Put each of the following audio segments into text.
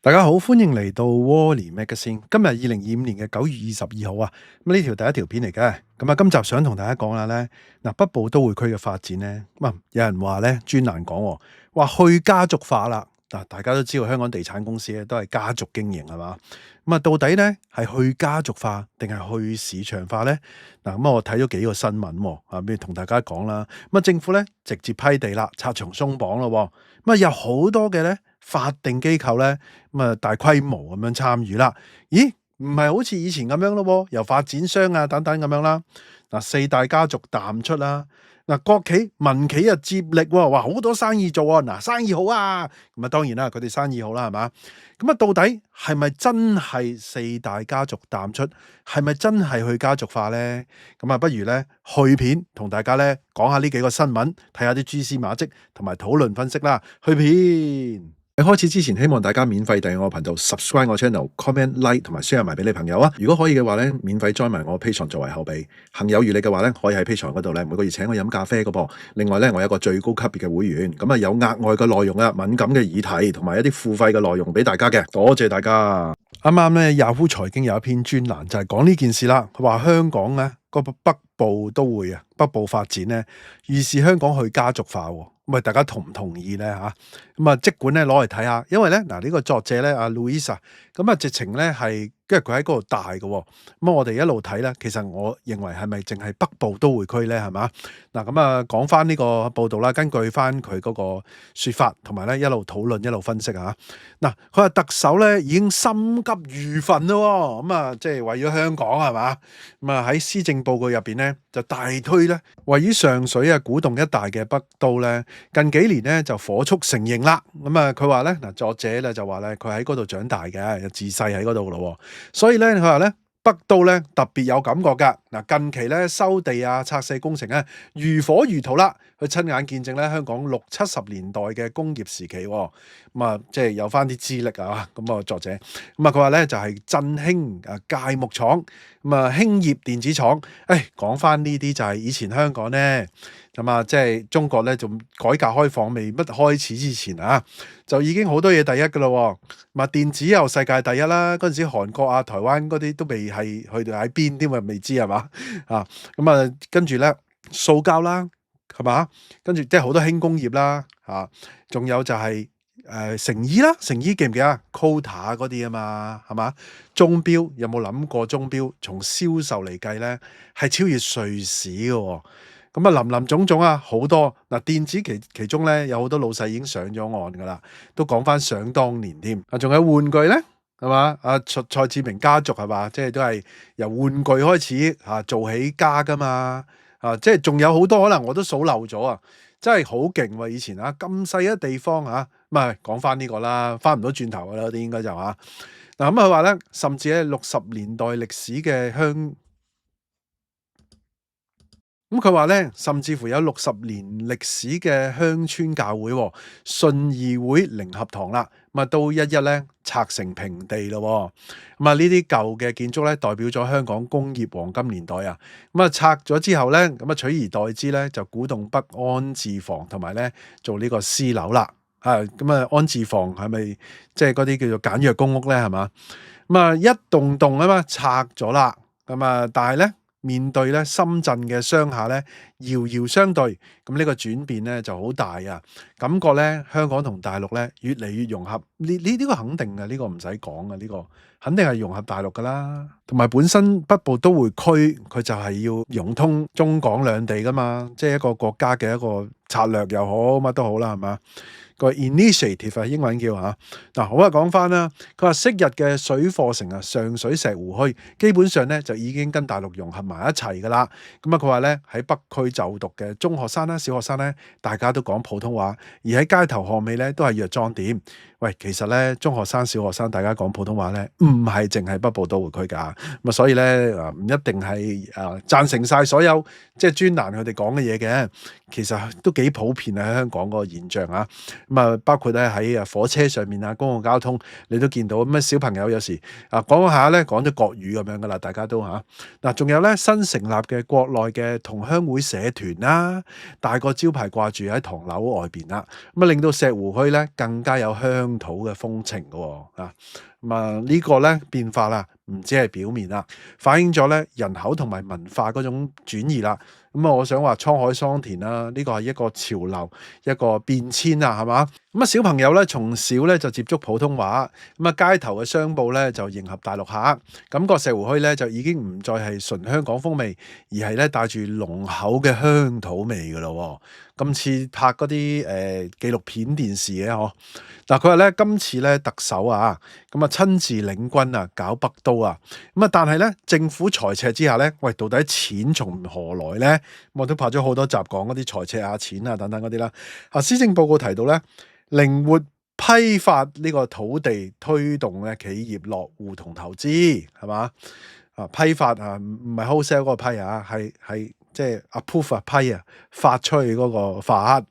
大家好，歡迎嚟到 Wally Magazine。今日2025年嘅9月22號啊，呢條第一條片嚟嘅。今集想同大家講下咧，北部都會區嘅發展咧，有人話咧專欄講，話去家族化啦。大家都知道香港地產公司咧都係家族經營係嘛？到底咧係去家族化定係去市場化咧？我睇咗幾個新聞，不如同大家講啦。政府咧直接批地啦，拆牆鬆綁咯。有好多嘅咧法定機構咧，大規模咁樣參與啦。咦，唔係好似以前咁樣咯，由發展商啊等等咁樣啦。四大家族淡出啦。國企民企啊接力喎，哇好多生意做啊。生意好啊，當然啦，佢哋生意好啦，係嘛？到底係咪真係四大家族淡出？係咪真係去家族化呢？不如咧去片同大家咧講下呢幾個新聞，睇下啲蛛絲馬跡，同埋討論分析啦。去片。喺開始之前，希望大家免費訂閱我頻道 ，subscribe 我 channel，comment like 同埋 share 埋俾你朋友啊！如果可以嘅話咧，免費 join 埋我 Patreon 作為後備。行有餘力嘅話咧，可以喺 Patreon 嗰度咧每個月請我飲咖啡嘅噃。另外咧，我有一個最高級別嘅會員，有額外嘅內容啊，敏感嘅議題同埋一啲付費嘅內容俾大家嘅。多謝大家。啱啱咧 Yahoo 財經有一篇專欄就係講呢件事啦。佢話香港咧個北部都會啊，北部發展咧，預示香港去家族化。大家同唔同意咧吓？即管咧攞嚟睇下，因為咧呢個作者咧阿 Louisa 直情咧係，因為佢喺嗰度大嘅。我哋一路睇咧，其實我認為係咪淨係北部都會區咧？係嘛？講翻呢個報道啦，根據翻佢嗰個說法，同埋咧一路討論一路分析啊。佢話特首咧已經心急如焚咯，即係為咗香港係嘛？喺施政報告入邊咧就大推咧位於上水啊古洞一帶嘅北都咧，近幾年咧就火速成型啦。佢話咧作者咧就話咧佢喺嗰度長大嘅，自細喺嗰度咯，所以咧佢話咧北都咧特別有感覺噶。近期咧收地啊拆卸工程咧如火如荼啦，佢親眼見證咧香港60-70年代嘅工業時期，即係有翻啲資歷啊。作者佢話咧就係振興鎅木廠，興業電子廠。講翻呢啲就係以前香港咧即係中國咧仲改革開放未乜開始之前啊，就已經好多嘢第一噶咯。電子又世界第一啦，嗰陣時韓國啊台灣嗰啲都未係去到喺邊添啊，未知係嘛啊。跟住咧塑膠啦係嘛，跟住即係好多輕工業啦仲有就係成衣啦，成衣記唔記得 quota 嗰啲啊嘛，係嘛？鐘錶有冇諗過鐘錶從銷售嚟計咧係超越瑞士嘅？林林總總啊，好多電子其中咧有好多老細已經上咗岸噶啦，都講翻想當年添。仲有玩具咧係嘛？蔡志明家族係嘛？即係都係由玩具開始做起家噶嘛。即係仲有好多可能我都數漏咗啊！真係好勁喎！以前咁細一地方講翻呢個啦，翻唔到轉頭噶啦，啲應該就佢話咧，甚至咧60年代歷史嘅佢話咧，甚至乎有60年歷史嘅鄉村教會信義會靈合堂啦，都一咧拆成平地咯。呢啲舊嘅建築咧，代表咗香港工業黃金年代啊。拆咗之後咧，取而代之咧就古洞北安置房同埋咧做呢個私樓啦。安置房係咪即係嗰啲叫做簡約公屋咧？係嘛？一棟棟拆咗啦。但係咧，面對咧深圳嘅商廈咧遙遙相對，呢個轉變咧就好大啊！感覺咧香港同大陸咧越嚟越融合，呢個肯定嘅，呢個唔使講嘅，呢個肯定係融合大陸噶啦。同埋本身北部都會區佢就係要融通中港兩地噶嘛，即係一個國家嘅一個策略又好乜都好啦，係嘛？個 initiative 英文叫好講翻啦。佢話昔日嘅水貨城上水石湖墟基本上咧就已經跟大陸融合埋一齊噶啦。佢話咧喺北區就讀嘅中學生啦、小學生咧，大家都講普通話，而喺街頭巷尾咧都係藥妝店。其實咧中學生、小學生大家講普通話咧，唔係淨係北部都會區噶。所以咧唔一定係贊成晒所有即係專欄佢哋講嘅嘢嘅。其實都幾普遍喺香港嗰個現象啊。包括咧喺火車上面公共交通，你都見到小朋友有時講下咧講咗國語咁樣噶啦，大家都仲有咧新成立嘅國內嘅同鄉會社團啦，大個招牌掛住喺唐樓外邊啦，令到石湖墟咧更加有鄉鄉土嘅風情嘅喎。呢個咧變化啦，唔止係表面啦，反映咗咧人口同埋文化嗰種轉移啦。我想話滄海桑田啦，呢個係一個潮流，一個變遷啊，係嘛？小朋友咧從小咧就接觸普通話，街頭嘅商鋪咧就迎合大陸客，感覺社會墟咧就已經唔再係純香港風味，而係咧帶住濃厚嘅鄉土味噶咯。今次拍嗰啲紀錄片電視嘅嗬。佢話咧今次咧特首啊，親自領軍啊搞北都啊，但係咧政府財赤之下咧，喂，到底錢從何來咧？我都拍咗好多集講嗰啲財赤啊、錢啊等等嗰啲啦。施政報告提到咧，靈活批發呢個土地，推動咧企業落戶同投資，係嘛？批發啊，唔係 wholesale 嗰個批啊，係即係 approve 批啊，發出去嗰個發。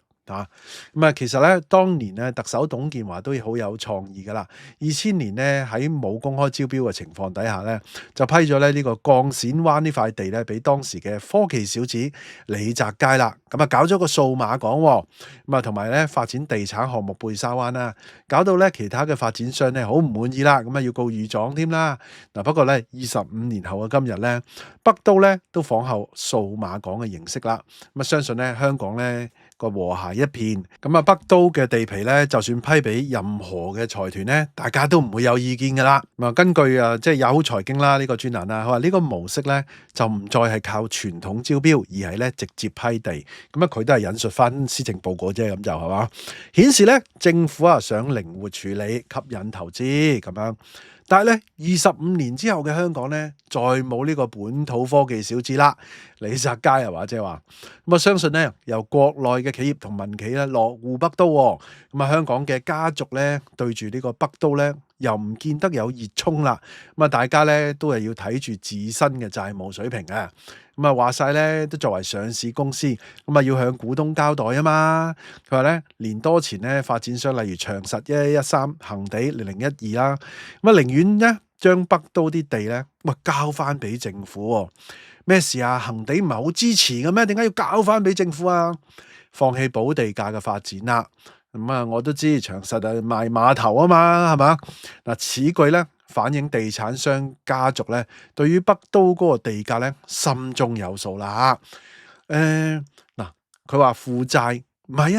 其實咧，當年咧，特首董建華都好有創意噶啦。2000年咧，喺冇公開招標嘅情況底下咧，就批咗咧呢個鋼線灣呢塊地咧，俾當時嘅科技小子李澤楷啦。搞咗個數碼港，同埋咧發展地產項目貝沙灣啦，搞到咧其他嘅發展商咧好唔滿意啦，要告御狀添啦。不過咧25年後嘅今日咧，北都咧都仿效數碼港嘅形式啦。相信咧香港咧個和諧一片，北都嘅地皮咧，就算批俾任何嘅財團咧，大家都唔會有意見噶啦。根據即係 Yahoo 財經啦呢個專欄啦，佢話呢個模式咧就唔再係靠傳統招標，而係咧直接批地。佢都係引述翻施政報告啫，咁就係嘛，顯示咧政府想靈活處理，吸引投資咁樣。但係咧25年之後嘅香港咧，再冇呢個本土科技小子啦，李澤楷係嘛，即係話相信咧由國內嘅企業同民企咧落戶北都，香港嘅家族咧對住呢個北都咧又唔見得有熱衷啦。大家咧都係要睇住自身嘅債務水平啊。話晒咧都作為上市公司，要向股東交代啊嘛。佢話咧年多前咧發展商例如長實1113、恒地0012啦，寧願咧將北都啲地咧交翻俾政府。咩事啊？恒地唔係好支持嘅咩？點解要交翻俾政府啊？放棄補地價嘅發展啦。我都知長實係賣碼頭啊嘛，係嘛？此舉咧反映地產商家族咧對於北都嗰個地價咧心中有數啦。佢話負債唔係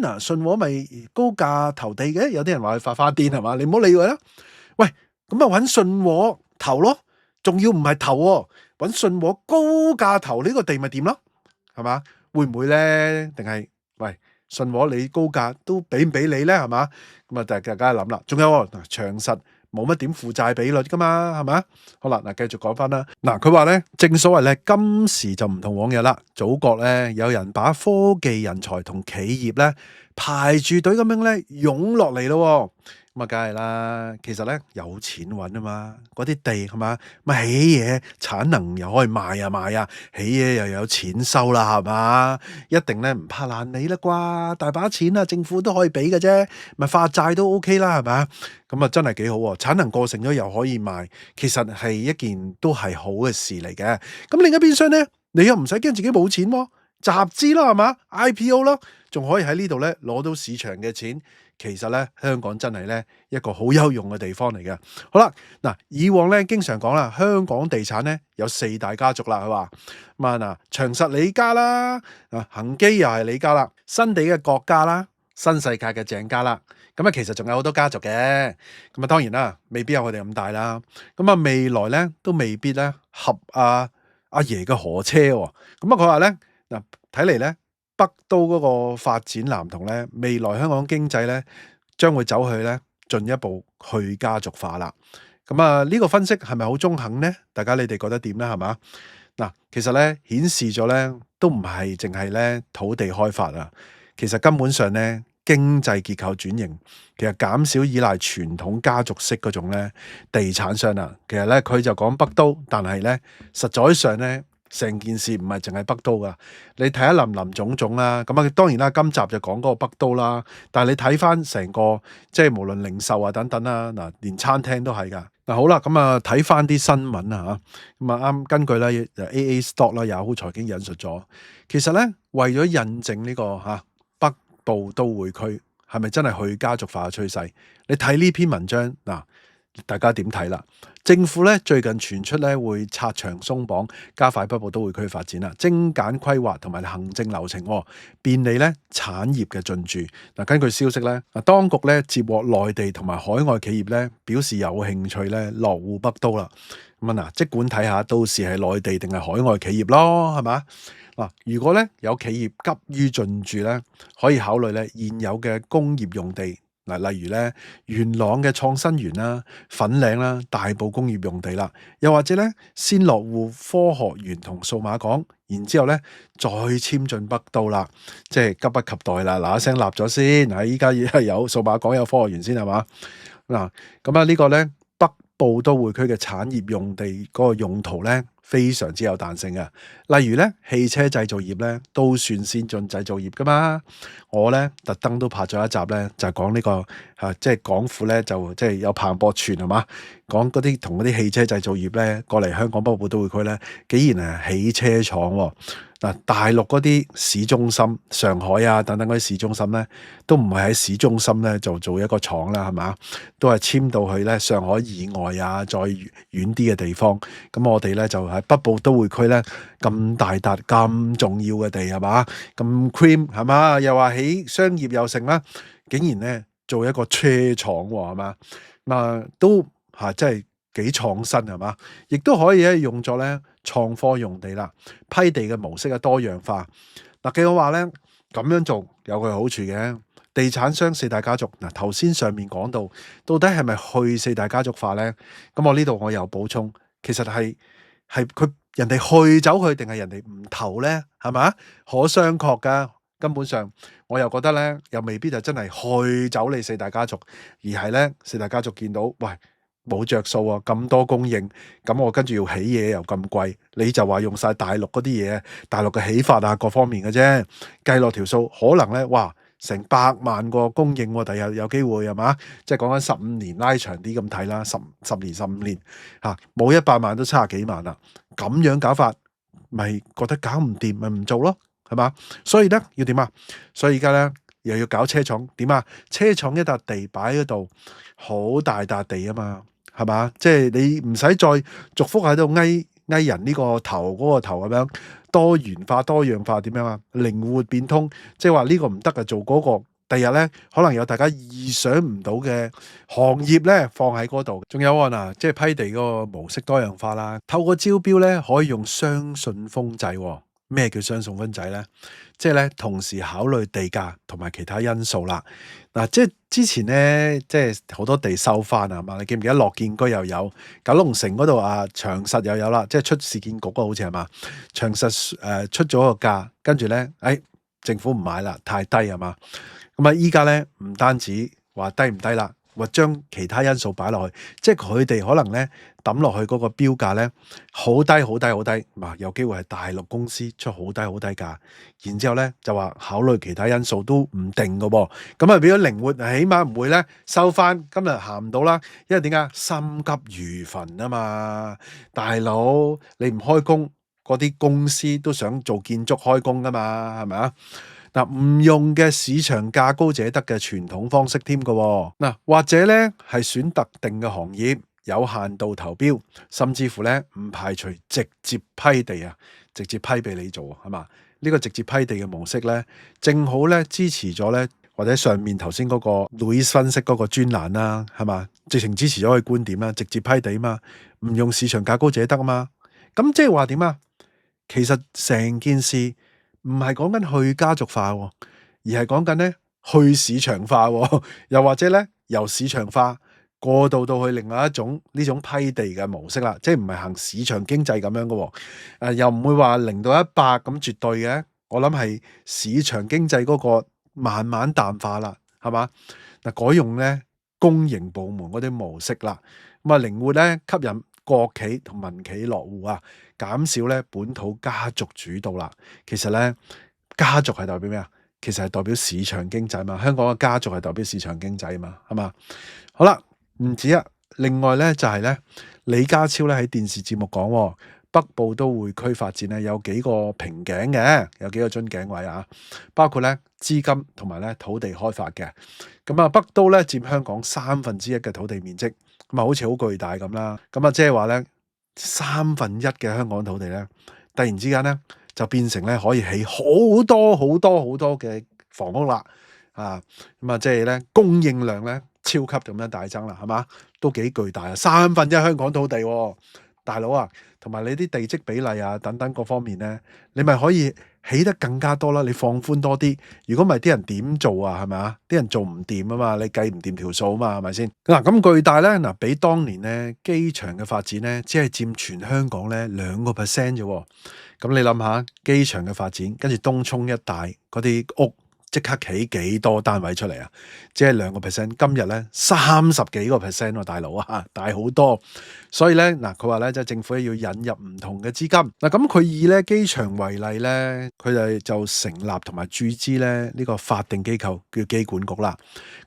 啊，信和咪高價投地嘅，有啲人話佢發花癲係嘛？你唔好理佢啦。喂，咁揾信和投咯，仲要唔係投喎，揾信和高價投呢個地咪掂咯，係嘛？會唔會咧？定係喂？信和你高價都俾唔俾你咧，係嘛？大家諗啦。仲有長實冇乜點負債比率噶嘛，係咪？好啦，繼續講翻啦。佢話咧，正所謂咧，今時就唔同往日啦。祖國咧，有人把科技人才同企業咧排住隊咁樣咧湧落嚟咯。梗係啦，其實咧有錢揾啊嘛，嗰啲地係嘛，起嘢產能又可以賣啊，起嘢又有錢收啦，係嘛，一定咧唔怕爛尾啦啩，大把錢啊，政府都可以俾嘅啫，發債都 OK 啦，係咪？真係幾好喎，產能過剩咗又可以賣，其實係一件都係好嘅事嚟嘅。咁另一邊廂咧，你又唔使驚自己冇錢喎，集資啦，係嘛 IPO 啦，仲可以喺呢度咧攞到市場嘅錢。其實咧，香港真係咧一個好有用嘅地方嚟嘅。好啦，以往咧經常講啦，香港地產咧有4大家族啦，佢話長實李家啦，恒基又係李家啦，新地嘅郭家啦，新世界嘅鄭家啦。其實仲有好多家族嘅。當然啦，未必有佢哋咁大啦。未來咧都未必咧合阿爺嘅河車。佢話咧睇嚟咧。北都嗰個發展藍圖咧，未來香港經濟咧將會走去咧進一步去家族化啦。呢個分析係咪好中肯呢？大家你哋覺得點咧？係嘛？其實咧顯示咗咧都唔係淨係咧土地開發啊，其實根本上咧經濟結構轉型，其實減少依賴傳統家族式嗰種咧地產商啊。其實咧佢就講北都，但係咧實在上咧。成件事唔係淨係北都噶，你睇下林林總總啦。當然啦，今集就講嗰個北都啦。但係你睇翻成個，即係無論零售啊等等啦，連餐廳都係噶。好啦，睇翻啲新聞啊嚇，啱根據咧 AA Stock 啦，Yahoo 財經引述咗，其實咧為咗印證呢個北部都會區係咪真係去家族化嘅趨勢？你睇呢篇文章嗱，大家點睇啦？政府咧最近傳出咧會拆牆鬆綁，加快北部都會區發展啦，精簡規劃同埋行政流程，便利咧產業嘅進駐。嗱，根據消息咧，當局咧接獲內地同埋海外企業咧表示有興趣咧落戶北都啦。咁啊嗱，即管睇下到時係內地定係海外企業咯，係嘛？嗱，如果咧有企業急於進駐咧，可以考慮咧現有嘅工業用地。嗱，例如咧元朗嘅創新園啦、粉嶺啦、大埔工業用地啦，又或者咧先落戶科學園同數碼港，然之後咧再簽進北都啦，即係急不及待啦，嗱一聲立咗先。喺依家有數碼港有科學園先係嘛？嗱，咁啊呢個咧北部都會區嘅產業用地嗰個用途咧，非常之有彈性嘅。例如咧，汽車製造業咧都算先進製造業噶嘛。我咧特登都拍咗一集咧，就係講呢個即係港府咧就即係有彭博傳係嘛，講嗰啲同嗰啲汽車製造業咧過嚟香港北部都會區咧，竟然係起車廠喎。嗱，大陸嗰啲市中心，上海啊等等嗰啲市中心咧，都唔係喺市中心咧就做一個廠啦，係嘛？都係遷到去咧上海以外啊，再遠啲嘅地方。咁我哋咧就喺北部都會區咧咁大笪咁重要嘅地係嘛？咁 cream 係嘛？又話起商業又成啦，竟然咧做一個車廠喎係嘛？都真係幾創新係嘛？亦都可以咧用作咧創科用地啦，批地嘅模式嘅多樣化。嗱，據我話咧咁樣做有佢好處嘅。地產商四大家族嗱，頭先上面講到底係咪去四大家族化咧？咁我呢度我又補充，其實係佢人哋去走去定係人哋唔投咧？係嘛？可商榷噶。根本上我又覺得咧，又未必就真係去走你四大家族，而係咧四大家族見到喂，冇着數啊，咁多供應，咁我跟住要起嘢又咁貴，你就話用晒大陸嗰啲嘢，大陸嘅起法啊各方面嘅啫，計落條數可能咧，哇，成百萬個供應喎，第日有機會係嘛？即係講緊15年拉長啲咁睇啦，十年15年冇100萬都70幾萬啦，咁樣搞法，咪覺得搞唔掂咪唔做咯，係嘛？所以咧要點啊？所以而家咧又要搞車廠，點啊？車廠一笪地擺喺度，好大笪地啊嘛，係嘛？即係你唔使再逐幅喺度翳人呢個頭嗰個頭咁樣，多元化多樣化點樣啊？靈活變通，即係話呢個唔得啊，做嗰個。第日咧可能有大家意想唔到嘅行業咧放喺嗰度。仲有啊，即係批地嗰個模式多樣化啦，透過招標咧可以用雙信封制。咩叫雙信封制咧？即係咧同時考慮地價同埋其他因素啦。嗱，即係之前咧，即係好多地收翻啊嘛。你記唔記得樂建居又有九龍城嗰度長實又有啦，即係出市建局好似係嘛？長實出咗個價，跟住咧，政府唔買啦，太低係嘛？咁依家咧唔單止話低唔低啦，或將其他因素擺落去，即係佢哋可能咧抌落去嗰個標價咧好低好低好低，有機會係大陸公司出好低好低價，然之後咧就話考慮其他因素都唔定㗎喎，咁啊變咗靈活，起碼唔會咧收翻今日行唔到啦，因為點解心急如焚啊嘛，大佬你唔開工，嗰啲公司都想做建築開工㗎嘛，係咪啊？唔用嘅市場價高者得嘅傳統方式添㗎喎，或者咧係選特定嘅行業，有限度投標，甚至乎咧唔排除直接批地啊，直接批俾你做係嘛？呢個直接批地嘅模式咧，正好咧支持咗咧，或者上面頭先嗰個 Louis 分析嗰個專欄啦，係嘛？直情支持咗佢觀點啦，直接批地嘛，唔用市場價高者得啊嘛。咁即係話點啊？其實成件事唔係講緊去家族化，而係講緊咧去市場化，又或者咧由市場化過渡到去另外一種呢種批地嘅模式啦，即係唔係行市場經濟咁樣嘅，又唔會話0到100咁絕對嘅。我諗係市場經濟嗰個慢慢淡化啦，係嘛？改用咧公營部門嗰啲模式啦，咁靈活咧吸引國企同民企落戶啊，減少咧本土家族主導啦。其實咧家族係代表咩啊？其實係代表市場經濟嘛。香港嘅家族係代表市場經濟嘛，係嘛？好啦，唔止啊，另外咧就係咧李家超咧喺電視節目講，北部都會區發展咧有幾個瓶頸嘅，有幾個樽頸位啊，包括咧資金同埋咧土地開發嘅。咁啊，北都咧佔香港1/3嘅土地面積，咁啊好似好巨大咁啦。咁啊即係話咧1/3嘅香港土地咧，突然之間咧就變成咧可以起好多好多好多嘅房屋啦。啊，咁啊即係咧供應量咧超級咁樣大增啦，係嘛？都幾巨大啊！1/3香港土地喎，大佬啊，同埋你啲地積比例啊等等各方面咧，你咪可以起得更加多啦。你放寬多啲，如果唔係啲人點做啊？係咪啊？啲人做唔掂啊嘛，你計唔掂條數啊嘛，係咪先？嗱，咁巨大咧，嗱，比當年咧機場嘅發展咧，只係佔全香港咧2%啫喎。咁你諗下，機場嘅發展，跟住東涌一帶嗰啲屋，即刻起幾多單位出嚟啊？只係2%，今日咧30幾個 percent 喎，大佬啊，大好多。所以咧，嗱，佢話咧，即係政府要引入唔同嘅資金。嗱，咁佢以咧機場為例咧，佢哋就成立同埋注資咧呢個法定機構叫機管局啦。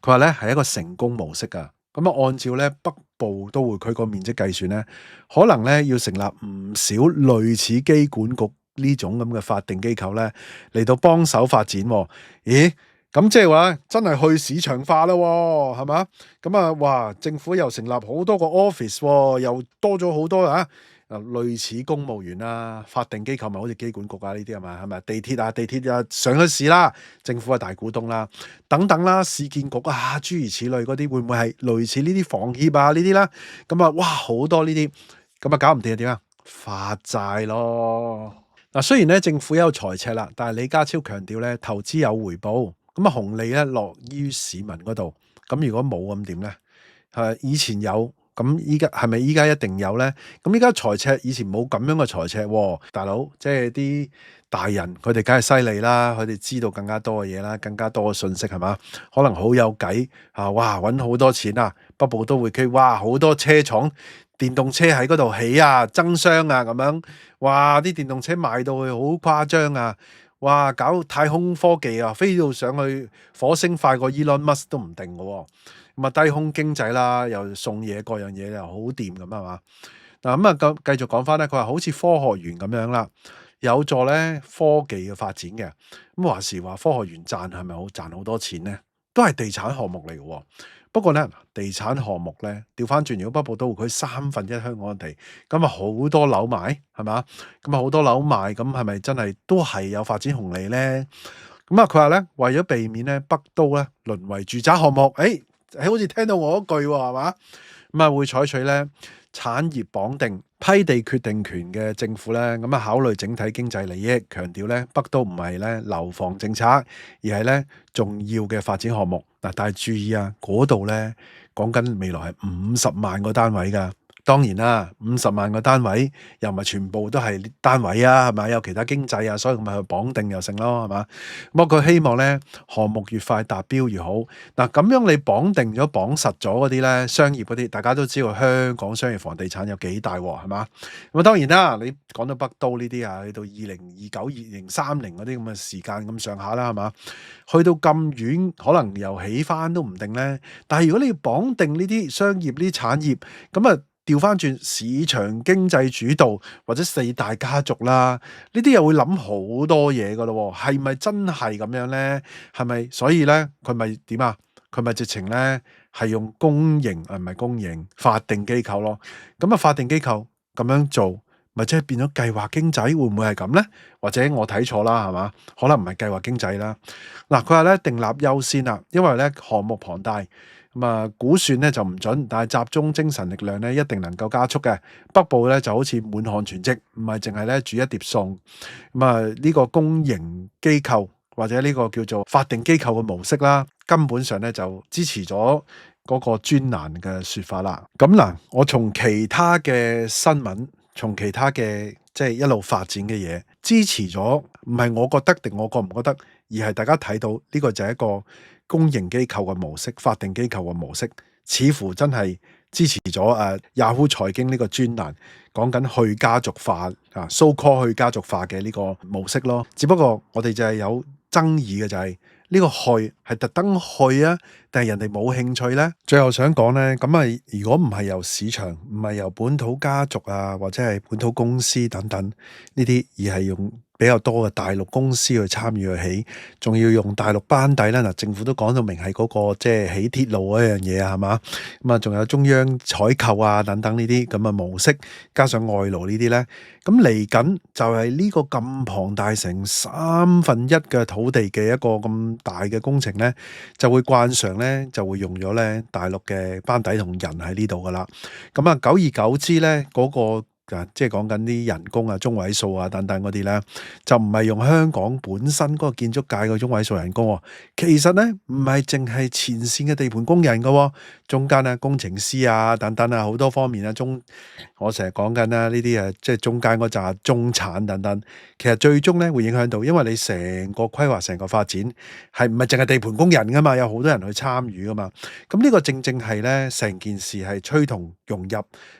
佢話咧係一個成功模式啊。咁啊，按照咧北部都會區個面積計算咧，可能咧要成立唔少類似機管局呢種咁嘅法定機構咧嚟到幫手發展喎。咦？咁即係話真係去市場化啦喎，係嘛？咁啊，哇！政府又成立好多個 office 喎，又多咗好多啊！類似公務員啊，法定機構咪好似機管局啊呢啲係咪？係咪地鐵啊？地鐵啊上咗市啦，政府係大股東啦，等等啦，市建局啊，諸如此類嗰啲，會唔會係類似呢啲房協啊呢啲啦？咁啊，哇，好多呢啲，咁啊搞唔掂係點啊？發債咯。嗱，雖然咧政府有財赤啦，但係李家超強調咧投資有回報，咁啊紅利咧落於市民嗰度。咁如果冇咁點咧？以前有。咁依家係咪依家一定有咧？咁依家財赤，以前冇咁樣嘅財赤喎，大佬，即係啲大人佢哋梗係犀利啦，佢哋知道更加多嘅嘢啦，更加多嘅信息係嘛？可能好有計啊！哇，揾好多錢啊！北部都會區，哇，好多車廠電動車喺嗰度起啊，爭相啊咁樣，哇！啲電動車賣到去好誇張啊！哇，搞太空科技啊，飛到上去火星快過 Elon Musk 都唔定嘅喎。咁啊，低空經濟啦，又送嘢，各樣嘢又好掂咁啊嘛。嗱，咁啊，繼續講翻咧，佢話好似科學園咁樣啦，有助咧科技嘅發展嘅。咁話時話科學園係咪好賺好多錢咧？都係地產項目嚟嘅喎。不過咧，地產項目咧調翻轉，如果北部都會區1/3香港嘅地，咁啊好多樓賣係嘛？咁啊好多樓賣，咁係咪真係都係有發展紅利咧？咁啊，佢話咧為咗避免咧北都咧淪為住宅項目，好似聽到我嗰句喎，係嘛？咁啊，會採取咧產業綁定批地決定權嘅政府咧，咁啊考慮整體經濟利益，強調咧北都唔係咧樓房政策，而係咧重要嘅發展項目。嗱，但係注意啊，嗰度咧講緊未來係50萬個單位㗎。當然啦，50萬個單位又唔係全部都係單位啊，係咪？有其他經濟啊，所以咪去綁定又成咯，係嘛？咁佢希望咧項目越快達標越好。嗱，咁樣你綁定咗綁實咗嗰啲咧商業嗰啲，大家都知道香港商業房地產有幾大喎，係嘛？咁啊當然啦，你講到北都呢啲啊，去到2029、2030嗰啲咁嘅時間咁上下啦，係嘛？去到咁遠，可能又起翻都唔定咧。但係如果你要綁定呢啲商業呢啲產業，咁啊〜調翻轉市場經濟主導或者4大家族啦，呢啲又會諗好多嘢噶咯，係咪真係咁樣咧？係咪？所以咧，佢咪點啊？佢咪直情咧係用公營唔係公營法定機構咯。咁啊，法定機構咁樣做，咪即係變咗計劃經濟？會唔會係咁咧？或者我睇錯啦，係嘛？可能唔係計劃經濟啦。嗱，佢話咧訂立優先啦，因為咧項目龐大。咁啊，估算咧就唔準，但係集中精神力量咧，一定能夠加速嘅。北部咧就好似滿漢全席，唔係淨係咧煮一碟餸。咁啊，呢個公營機構或者呢個叫做法定機構嘅模式啦，根本上咧就支持咗嗰個專欄嘅說法啦。咁嗱，我從其他嘅新聞，從其他嘅即係一路發展嘅嘢，支持咗，唔係我覺得定我覺唔覺得，而係大家睇到呢個就係一個公營機構嘅模式，法定機構嘅模式，似乎真係支持咗Yahoo 財經呢個專欄講緊去家族化so call 去家族化嘅呢個模式咯。只不過我哋就係有爭議嘅就係呢個去係特登去啊，定係人哋冇興趣呢？最後想講呢，咁啊，如果唔係由市場，唔係由本土家族啊，或者係本土公司等等呢啲，而係用比較多嘅大陸公司去參與去起，仲要用大陸班底咧。嗱，政府都講到明係嗰個即係起鐵路嗰樣嘢啊，係嘛？咁啊，仲有中央採購啊等等呢啲咁嘅模式，加上外勞呢啲咧，咁嚟緊就係呢個咁龐大成1/3嘅土地嘅一個咁大嘅工程咧，就會慣常咧就會用咗咧大陸嘅班底同人喺呢度噶啦。咁啊，久而久之咧，嗰個即係講緊啲人工啊、中位數啊等等嗰啲咧，就唔係用香港本身嗰個建築界嘅中位數人工喎。其實咧，唔係淨係前線嘅地盤工人㗎喎，中間啊工程師啊等等啊好多方面啊我成日講緊啦，呢啲即係中間嗰紮中產等等，其實最終咧會影響到，因為你成個規劃、成個發展係唔係淨係地盤工人㗎嘛，有好多人去參與㗎嘛。咁呢個正正係咧成件事係趨同融入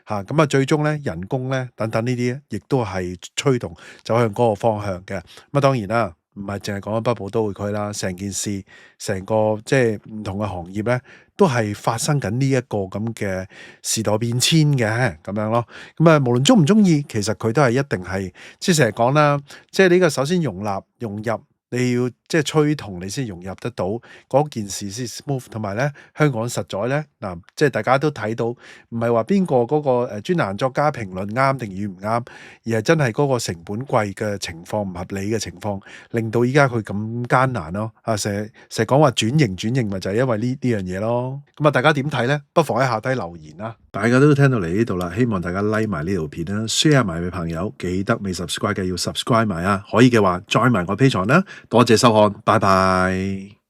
嚇，咁啊最終咧人工咧等等呢啲亦都係趨同走向嗰個方向嘅。咁啊當然啦，唔係淨係講緊北部都會區啦，成件事成個即係唔同嘅行業咧，都係發生緊呢一個咁嘅時代變遷嘅咁樣咯。咁啊，無論中唔中意，其實佢都係一定係即係成日講啦，即係呢個首先容納融入。你要即係趨同，你先融入得到嗰件事先 smooth，同埋咧香港實在咧嗱，即係大家都睇到，唔係話邊個嗰個專欄作家評論啱定與唔啱，而係真係嗰個成本貴嘅情況唔合理嘅情況，令到依家佢咁艱難咯。成日講話轉型，咪就係因為呢樣嘢咯。咁啊，大家點睇咧？不妨喺下低留言啦。大家都聽到嚟呢度啦，希望大家 like 埋呢條片啦 ，share 埋俾朋友，記得未 subscribe 嘅要 subscribe 埋啊！可以嘅話，join埋我 Patreon啦。多謝收看，拜拜。